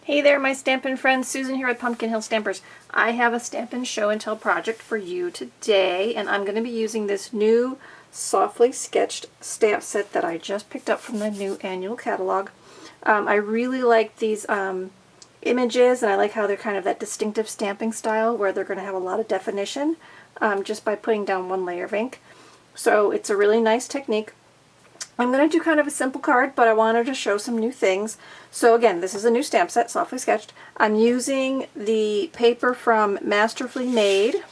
Hey there, my Stampin' friends. Susan here with Pumpkin Hill Stampers. I have a Stampin' Show and Tell project for you today, and I'm going to be using this new softly sketched stamp set that I just picked up from the new annual catalog. I really like these images, and I like how they're kind of that distinctive stamping style where they're going to have a lot of definition just by putting down one layer of ink. So it's a really nice technique. I'm going to do kind of a simple card, but I wanted to show some new things. So again, this is a new stamp set, softly sketched. I'm using the paper from Masterfully Made,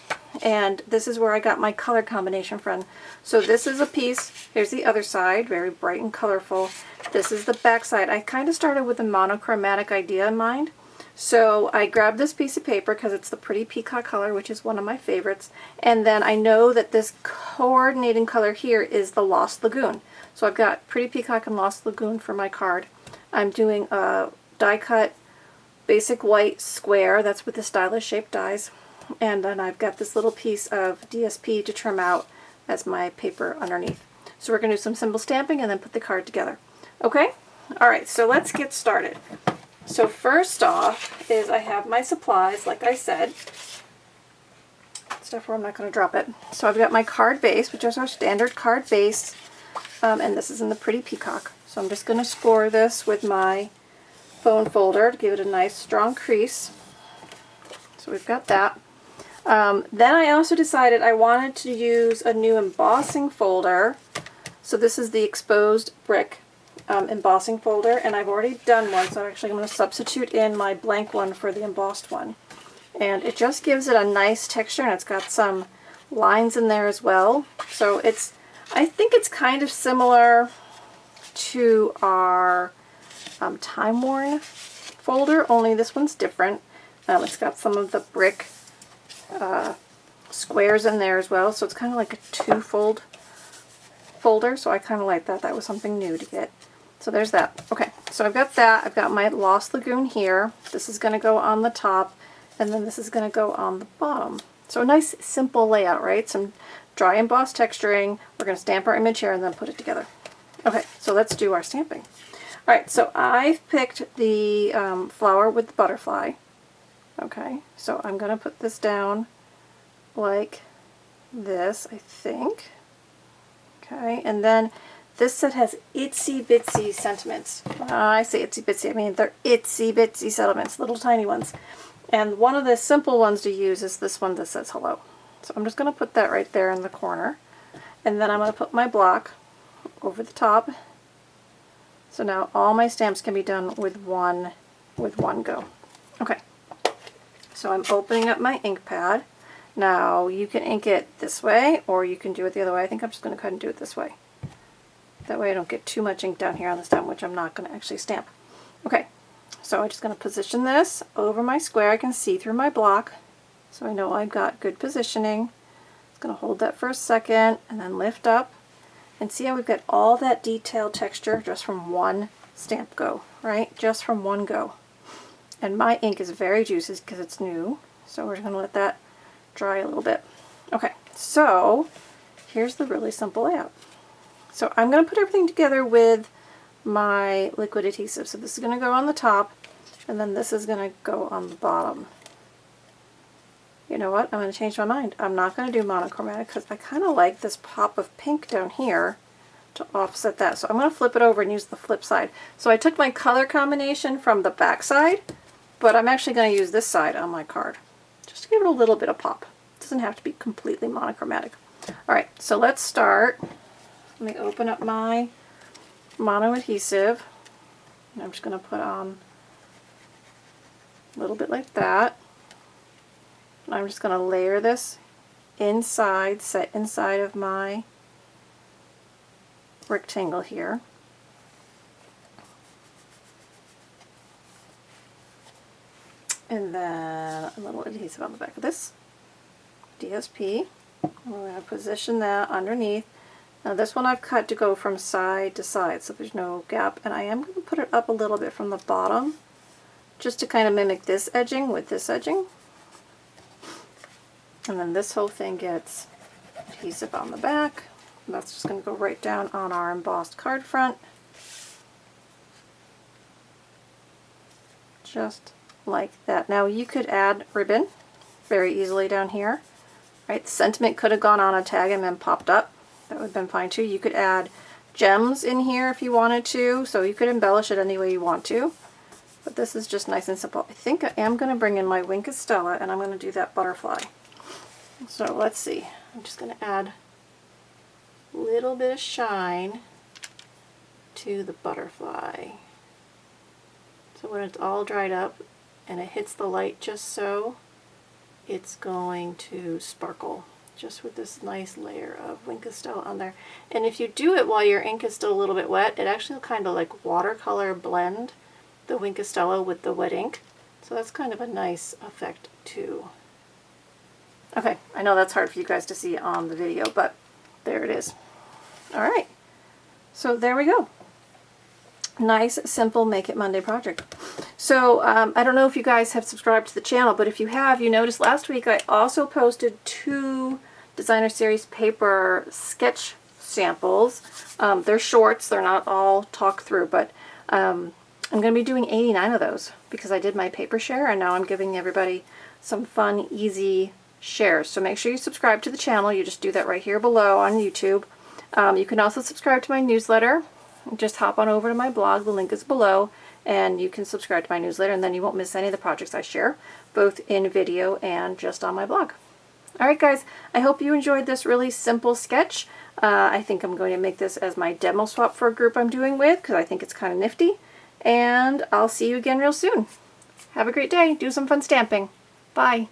and this is where I got my color combination from. So this is a piece, here's the other side, very bright and colorful. This is the back side. I kind of started with a monochromatic idea in mind. So I grabbed this piece of paper because it's the pretty peacock color, which is one of my favorites. And then I know that this coordinating color here is the Lost Lagoon. So I've got Pretty Peacock and Lost Lagoon for my card. I'm doing a die cut basic white square, that's with the stylish shaped dies. And then I've got this little piece of DSP to trim out as my paper underneath. So we're going to do some simple stamping and then put the card together. Okay? Alright, so let's get started. So first off is I have my supplies, like I said. Stuff where I'm not going to drop it. So I've got my card base, which is our standard card base. And this is in the Pretty Peacock. So I'm just going to score this with my phone folder to give it a nice strong crease. So we've got that. Then I also decided I wanted to use a new embossing folder. So this is the exposed brick embossing folder, and I've already done one, so actually I'm going to substitute in my blank one for the embossed one. And it just gives it a nice texture, and it's got some lines in there as well. So I think it's kind of similar to our Time Worn folder, only this one's different. It's got some of the brick squares in there as well, so it's kind of like a two-fold folder, so I kind of like that. That was something new to get. So there's that. Okay, so I've got that. I've got my Lost Lagoon here. This is going to go on the top, and then this is going to go on the bottom. So a nice simple layout, right? Some dry embossed texturing. We're going to stamp our image here and then put it together. Okay, so let's do our stamping. Alright, so I've picked the flower with the butterfly. Okay, so I'm going to put this down like this, I think. Okay, and then this set has itsy bitsy sentiments. I say itsy bitsy, I mean they're itsy bitsy sentiments, little tiny ones. And one of the simple ones to use is this one that says hello. So I'm just going to put that right there in the corner. And then I'm going to put my block over the top. So now all my stamps can be done with one go. Okay. So I'm opening up my ink pad. Now you can ink it this way or you can do it the other way. I think I'm just going to go ahead and do it this way. That way I don't get too much ink down here on the stem, which I'm not going to actually stamp. Okay. So I'm just going to position this over my square. I can see through my block. So I know I've got good positioning. Just going to hold that for a second and then lift up. And see how we've got all that detailed texture just from one stamp go, right? Just from one go. And my ink is very juicy because it's new. So we're just going to let that dry a little bit. Okay, so here's the really simple layout. So I'm going to put everything together with my liquid adhesive. So this is going to go on the top, and then this is going to go on the bottom. You know what? I'm going to change my mind. I'm not going to do monochromatic because I kind of like this pop of pink down here to offset that. So I'm going to flip it over and use the flip side. So I took my color combination from the back side, but I'm actually going to use this side on my card just to give it a little bit of pop. It doesn't have to be completely monochromatic. Alright, so let's start. Let me open up my mono adhesive. I'm just going to put on a little bit like that. I'm just going to layer this inside, set inside of my rectangle here. And then a little adhesive on the back of this, DSP. We're going to position that underneath. Now this one I've cut to go from side to side, so there's no gap. And I am going to put it up a little bit from the bottom, just to kind of mimic this edging with this edging. And then this whole thing gets adhesive on the back. And that's just going to go right down on our embossed card front. just like that. Now you could add ribbon very easily down here, right? The sentiment could have gone on a tag and then popped up. That would have been fine too. You could add gems in here if you wanted to, so you could embellish it any way you want to. But this is just nice and simple. I think I am going to bring in my Wink of Stella and I'm going to do that butterfly. So let's see. I'm just going to add a little bit of shine to the butterfly. So when it's all dried up and it hits the light just so, it's going to sparkle just with this nice layer of Wink of Stella on there. And if you do it while your ink is still a little bit wet, it actually will kind of like watercolor blend the Wink of Stella with the wet ink. So that's kind of a nice effect too. Okay, I know that's hard for you guys to see on the video, but there it is. Alright, so there we go. Nice, simple Make It Monday project. So I don't know if you guys have subscribed to the channel, but if you have, you noticed last week I also posted 2 Designer Series paper sketch samples. They're shorts, they're not all talk through, but I'm going to be doing 89 of those because I did my paper share and now I'm giving everybody some fun, easy shares. So make sure you subscribe to the channel. You just do that right here below on YouTube. You can also subscribe to my newsletter. Just hop on over to my blog, the link is below, and you can subscribe to my newsletter and then you won't miss any of the projects I share, both in video and just on my blog. Alright guys, I hope you enjoyed this really simple sketch. I think I'm going to make this as my demo swap for a group I'm doing with because I think it's kind of nifty. And I'll see you again real soon. Have a great day. Do some fun stamping. Bye.